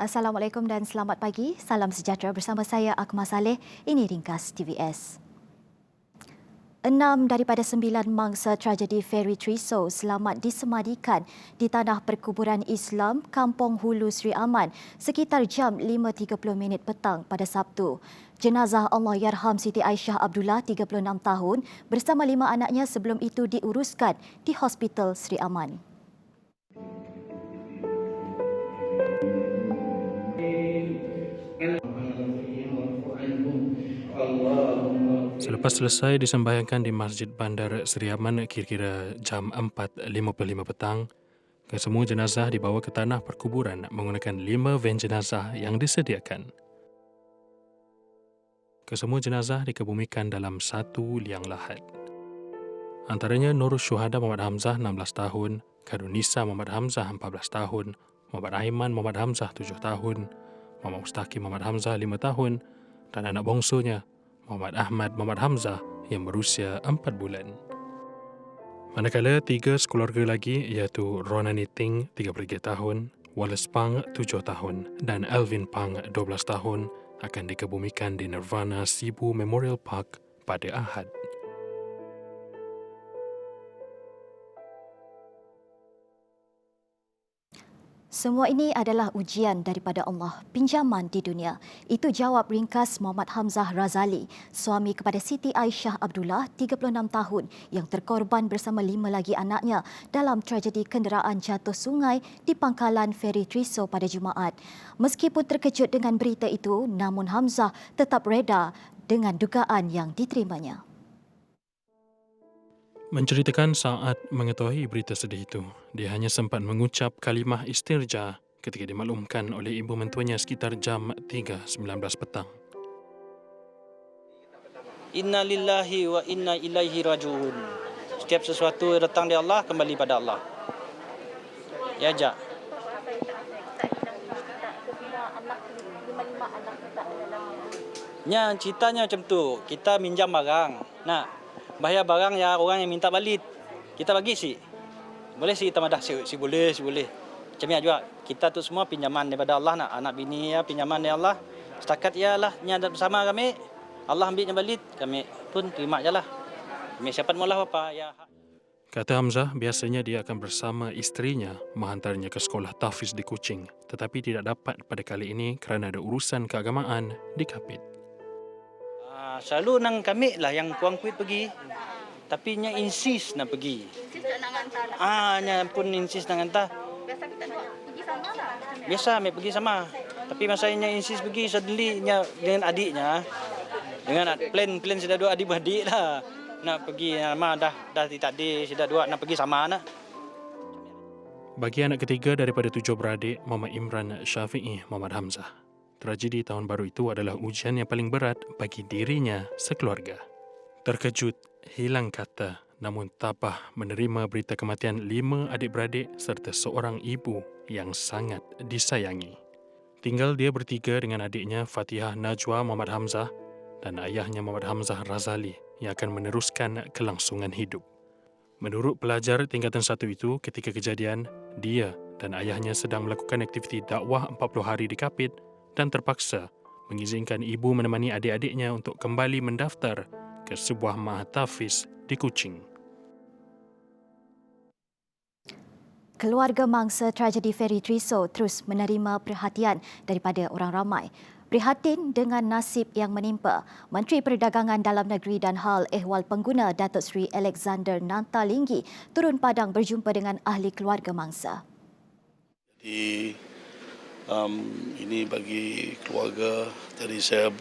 Assalamualaikum dan selamat pagi. Salam sejahtera bersama saya Akmal Saleh. Ini ringkas TVS. 6 daripada 9 mangsa tragedi Feri Triso selamat disemadikan di tanah perkuburan Islam Kampung Hulu Sri Aman sekitar jam 5.30 petang pada Sabtu. Jenazah Allahyarham Siti Aisyah Abdullah 36 tahun bersama 5 anaknya sebelum itu diuruskan di Hospital Sri Aman. Selepas selesai disembahyangkan di Masjid Bandar Sri Aman kira-kira jam 4.55 petang, kesemua jenazah dibawa ke tanah perkuburan menggunakan 5 van jenazah yang disediakan. Kesemua jenazah dikebumikan dalam satu liang lahat. Antaranya Nurul Syuhada Muhammad Hamzah 16 tahun, Kadunisa Muhammad Hamzah 14 tahun, Muhammad Aiman Muhammad Hamzah 7 tahun, Muhammad Mustaqim Muhammad Hamzah 5 tahun dan anak bongsunya Muhammad Ahmad Muhammad Hamzah yang berusia 4 bulan. Manakala 3 sekeluarga lagi iaitu Ronani Ting 33 tahun, Wallace Pang 7 tahun dan Alvin Pang 12 tahun akan dikebumikan di Nirvana Sibu Memorial Park pada Ahad. Semua ini adalah ujian daripada Allah, pinjaman di dunia. Itu jawab ringkas Muhammad Hamzah Razali, suami kepada Siti Aisyah Abdullah, 36 tahun, yang terkorban bersama 5 lagi anaknya dalam tragedi kenderaan jatuh sungai di pangkalan Feri Triso pada Jumaat. Meskipun terkejut dengan berita itu, namun Hamzah tetap reda dengan dugaan yang diterimanya. Menceritakan saat mengetahui berita sedih itu, dia hanya sempat mengucap kalimah istirja ketika dimaklumkan oleh ibu mentuanya sekitar jam 3.19 petang. Inna lillahi wa inna ilaihi rajiun. Setiap sesuatu datang dari Allah, kembali pada Allah. Ya, Jak. Ya, ceritanya macam tu. Kita minjam barang. Nah, bayar barang ya orang yang minta balik. Kita bagi si. Boleh si kita madah si boleh. Macam ni juga. Kita tu semua pinjaman daripada Allah nak. Anak bini ya pinjaman dari Allah. Setakat ya lah nyada bersama kami. Allah ambilnya balik. Kami pun terima je lah. Kami siapa maulah apa ya. Kata Hamzah, biasanya dia akan bersama isterinya menghantarnya ke sekolah tahfiz di Kuching, tetapi tidak dapat pada kali ini kerana ada urusan keagamaan di Kapit. Selalu nang kami lah yang Puang Kuit pergi. Tapi nya insist nak pergi. Nya pun insist nak hantar. Biasa kita nak pergi sama lah. Biasa kami pergi sama. Tapi masa nya insist pergi suddenly nya dengan adiknya. Dengan plan sudah dua adik-beradik lah. Nak pergi sama dah tadi sudah dua nak pergi sama nak. Bagi anak ketiga daripada 7 beradik, Muhammad Imran Syafi'i Muhammad Hamzah, tragedi tahun baru itu adalah ujian yang paling berat bagi dirinya sekeluarga. Terkejut, hilang kata, namun tabah menerima berita kematian 5 adik-beradik serta seorang ibu yang sangat disayangi. Tinggal dia bertiga dengan adiknya Fatihah Najwa Muhammad Hamzah dan ayahnya Muhammad Hamzah Razali yang akan meneruskan kelangsungan hidup. Menurut pelajar tingkatan 1 itu, ketika kejadian, dia dan ayahnya sedang melakukan aktiviti dakwah 40 hari di Kapit dan terpaksa mengizinkan ibu menemani adik-adiknya untuk kembali mendaftar ke sebuah ma'had tahfiz di Kuching. Keluarga mangsa tragedi Feri Triso terus menerima perhatian daripada orang ramai. Prihatin dengan nasib yang menimpa, Menteri Perdagangan Dalam Negeri dan Hal Ehwal Pengguna Datuk Seri Alexander Nantalinggi turun padang berjumpa dengan ahli keluarga mangsa. Jadi ini bagi keluarga, tadi saya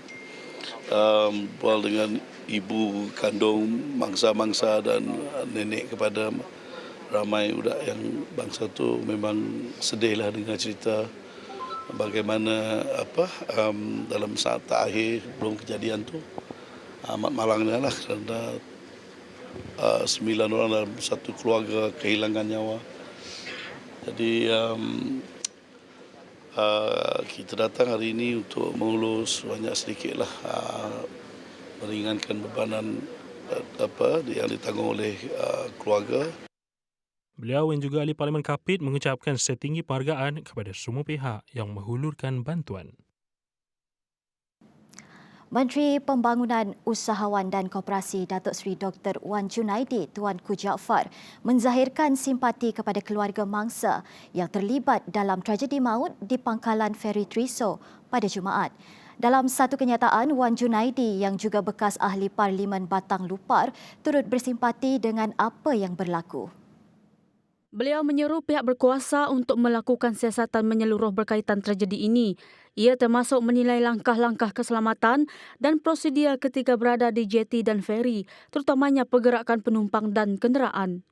bual dengan ibu kandung mangsa-mangsa dan nenek kepada ramai budak yang bangsa tu. Memang sedihlah dengar cerita bagaimana dalam saat terakhir sebelum kejadian tu amat malangnya lah kerana 9 orang dalam satu keluarga kehilangan nyawa. Jadi Kita datang hari ini untuk mengurus banyak sedikitlah meringankan bebanan yang ditanggung oleh keluarga. Beliau yang juga ahli Parlimen Kapit mengucapkan setinggi penghargaan kepada semua pihak yang menghulurkan bantuan. Menteri Pembangunan Usahawan dan Koperasi Datuk Seri Dr. Wan Junaidi Tuanku Jaafar menzahirkan simpati kepada keluarga mangsa yang terlibat dalam tragedi maut di pangkalan feri Triso pada Jumaat. Dalam satu kenyataan, Wan Junaidi yang juga bekas ahli Parlimen Batang Lupar turut bersimpati dengan apa yang berlaku. Beliau menyeru pihak berkuasa untuk melakukan siasatan menyeluruh berkaitan tragedi ini. Ia termasuk menilai langkah-langkah keselamatan dan prosedur ketika berada di jeti dan feri, terutamanya pergerakan penumpang dan kenderaan.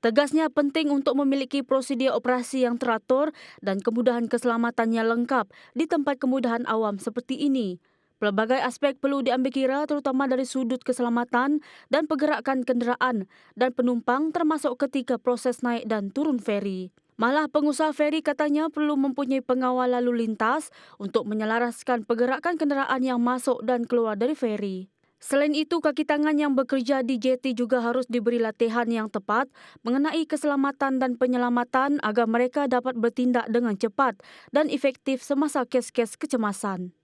Tegasnya penting untuk memiliki prosedur operasi yang teratur dan kemudahan keselamatannya lengkap di tempat kemudahan awam seperti ini. Pelbagai aspek perlu diambil kira terutama dari sudut keselamatan dan pergerakan kenderaan dan penumpang termasuk ketika proses naik dan turun feri. Malah pengusaha feri katanya perlu mempunyai pengawal lalu lintas untuk menyelaraskan pergerakan kenderaan yang masuk dan keluar dari feri. Selain itu, kaki tangan yang bekerja di jeti juga harus diberi latihan yang tepat mengenai keselamatan dan penyelamatan agar mereka dapat bertindak dengan cepat dan efektif semasa kes-kes kecemasan.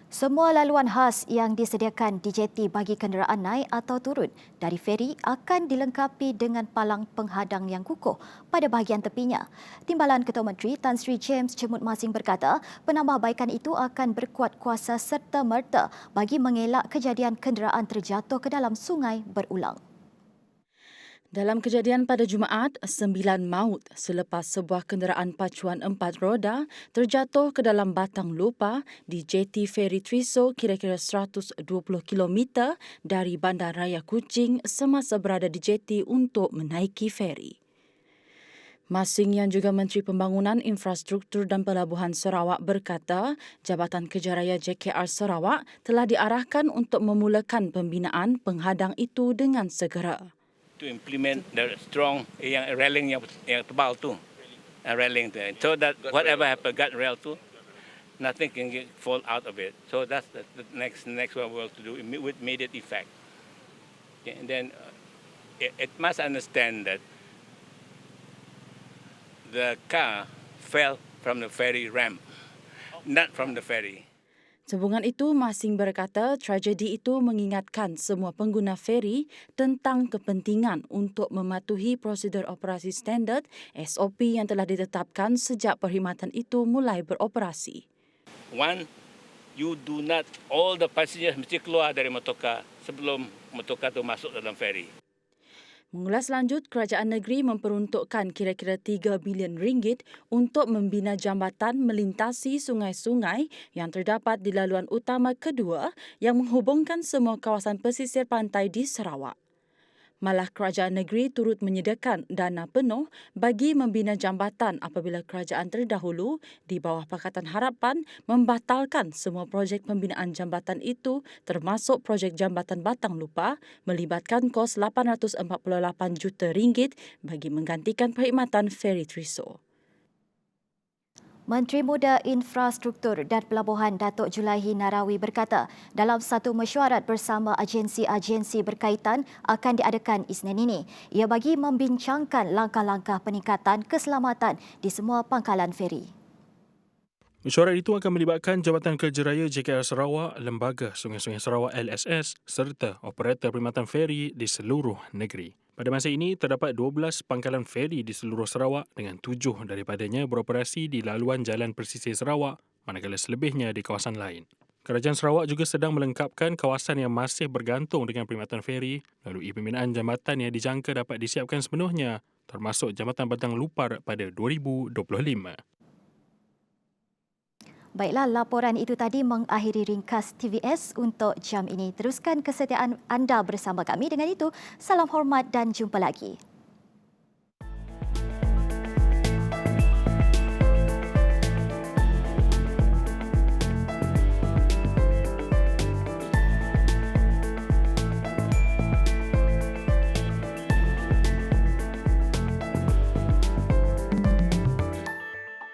Semua laluan khas yang disediakan di jeti bagi kenderaan naik atau turun dari feri akan dilengkapi dengan palang penghadang yang kukuh pada bahagian tepinya. Timbalan Ketua Menteri Tan Sri James Jemut Masing berkata, penambahbaikan itu akan berkuat kuasa serta-merta bagi mengelak kejadian kenderaan terjatuh ke dalam sungai berulang. Dalam kejadian pada Jumaat, 9 maut selepas sebuah kenderaan pacuan 4 roda terjatuh ke dalam batang lupa di jeti feri Triso kira-kira 120 km dari Bandar Raya Kuching semasa berada di jeti untuk menaiki feri. Masing yang juga Menteri Pembangunan Infrastruktur dan Pelabuhan Sarawak berkata, Jabatan Kejaraya JKR Sarawak telah diarahkan untuk memulakan pembinaan penghadang itu dengan segera. To implement the strong yang railing yang tebal tu, railing tu, so that whatever happen, guard rail tu, nothing can fall out of it. So that's the next one we have to do with immediate effect. Okay, and then it must understand that the car fell from the ferry ramp, not from the ferry. Sambungan itu, Masing berkata tragedi itu mengingatkan semua pengguna feri tentang kepentingan untuk mematuhi prosedur operasi standard SOP yang telah ditetapkan sejak perkhidmatan itu mulai beroperasi. One, you do not, all the passengers mesti keluar dari motorcar sebelum motorcar itu masuk dalam feri. Mengulas lanjut, kerajaan negeri memperuntukkan kira-kira 3 bilion ringgit untuk membina jambatan melintasi sungai-sungai yang terdapat di laluan utama kedua yang menghubungkan semua kawasan pesisir pantai di Sarawak. Malah kerajaan negeri turut menyediakan dana penuh bagi membina jambatan apabila kerajaan terdahulu di bawah Pakatan Harapan membatalkan semua projek pembinaan jambatan itu termasuk projek jambatan Batang Lupa melibatkan kos 848 juta ringgit bagi menggantikan perkhidmatan feri Triso. Menteri Muda Infrastruktur dan Pelabuhan Datuk Julaihi Narawi berkata, dalam satu mesyuarat bersama agensi-agensi berkaitan akan diadakan Isnin ini. Ia bagi membincangkan langkah-langkah peningkatan keselamatan di semua pangkalan feri. Mesyuarat itu akan melibatkan Jabatan Kerja Raya JKR Sarawak, Lembaga Sungai-Sungai Sarawak LSS serta operator perkhidmatan feri di seluruh negeri. Pada masa ini, terdapat 12 pangkalan feri di seluruh Sarawak dengan 7 daripadanya beroperasi di laluan Jalan Persisir Sarawak, manakala selebihnya di kawasan lain. Kerajaan Sarawak juga sedang melengkapkan kawasan yang masih bergantung dengan perkhidmatan feri melalui pembinaan jambatan yang dijangka dapat disiapkan sepenuhnya, termasuk Jambatan Batang Lupar pada 2025. Baiklah, laporan itu tadi mengakhiri ringkas TVS untuk jam ini. Teruskan kesetiaan anda bersama kami. Dengan itu, salam hormat dan jumpa lagi.